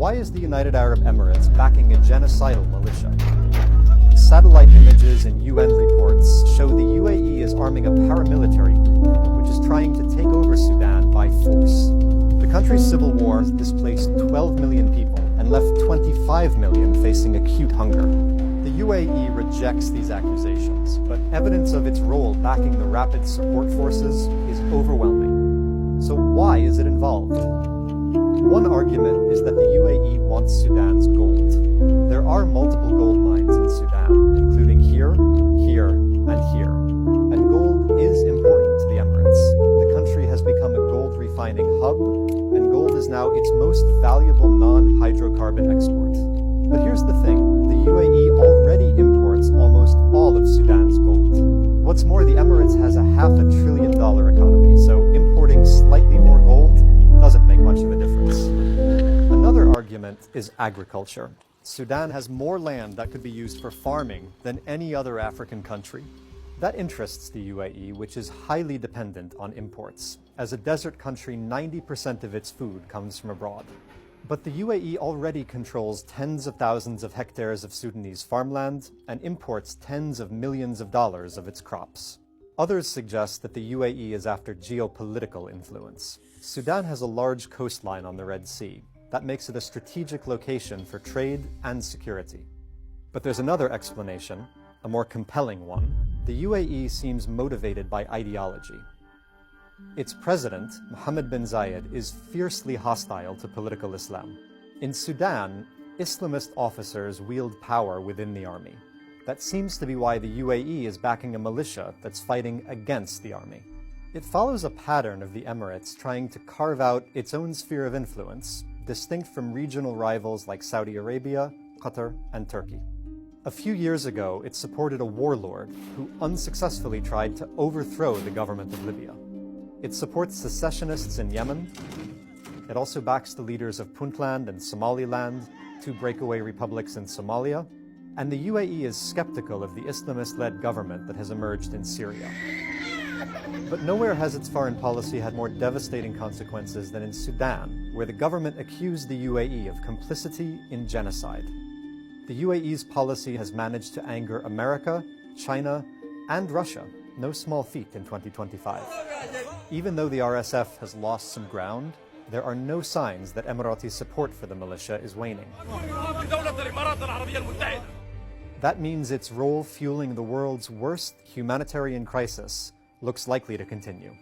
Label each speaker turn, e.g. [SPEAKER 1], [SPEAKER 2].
[SPEAKER 1] Why is the United Arab Emirates backing a genocidal militia? Satellite images and UN reports show the UAE is arming a paramilitary group, which is trying to take over Sudan by force. The country's civil war has displaced 12 million people and left 25 million facing acute hunger. The UAE rejects these accusations, but evidence of its role backing the rapid support forces is overwhelming. So why is it involved? One argument is that the UAE wants Sudan's gold. There are multiple gold mines in Sudan, including here, and here. And gold is important to the Emirates. The country has become a gold refining hub, and gold is now its most valuable non-hydrocarbon export. But here's the thing, the UAE already imports almost all of Sudan's gold. What's more, the Emirates has a $500 billion economy, so importing slightly more gold doesn't make much of a difference. Another argument is agriculture. Sudan has more land that could be used for farming than any other African country. That interests the UAE, which is highly dependent on imports. As a desert country, 90% of its food comes from abroad. But the UAE already controls tens of thousands of hectares of Sudanese farmland and imports tens of millions of dollars of its crops. Others suggest that the UAE is after geopolitical influence. Sudan has a large coastline on the Red Sea. That makes it a strategic location for trade and security. But there's another explanation, a more compelling one. The UAE seems motivated by ideology. Its president, Mohammed bin Zayed, is fiercely hostile to political Islam. In Sudan, Islamist officers wield power within the army. That seems to be why the UAE is backing a militia that's fighting against the army. It follows a pattern of the Emirates trying to carve out its own sphere of influence, distinct from regional rivals like Saudi Arabia, Qatar, and Turkey. A few years ago, it supported a warlord who unsuccessfully tried to overthrow the government of Libya. It supports secessionists in Yemen. It also backs the leaders of Puntland and Somaliland, two breakaway republics in Somalia. And the UAE is skeptical of the Islamist-led government that has emerged in Syria. But nowhere has its foreign policy had more devastating consequences than in Sudan, where the government accused the UAE of complicity in genocide. The UAE's policy has managed to anger America, China, and Russia, no small feat in 2025. Even though the RSF has lost some ground, there are no signs that Emirati support for the militia is waning. That means its role fueling the world's worst humanitarian crisis looks likely to continue.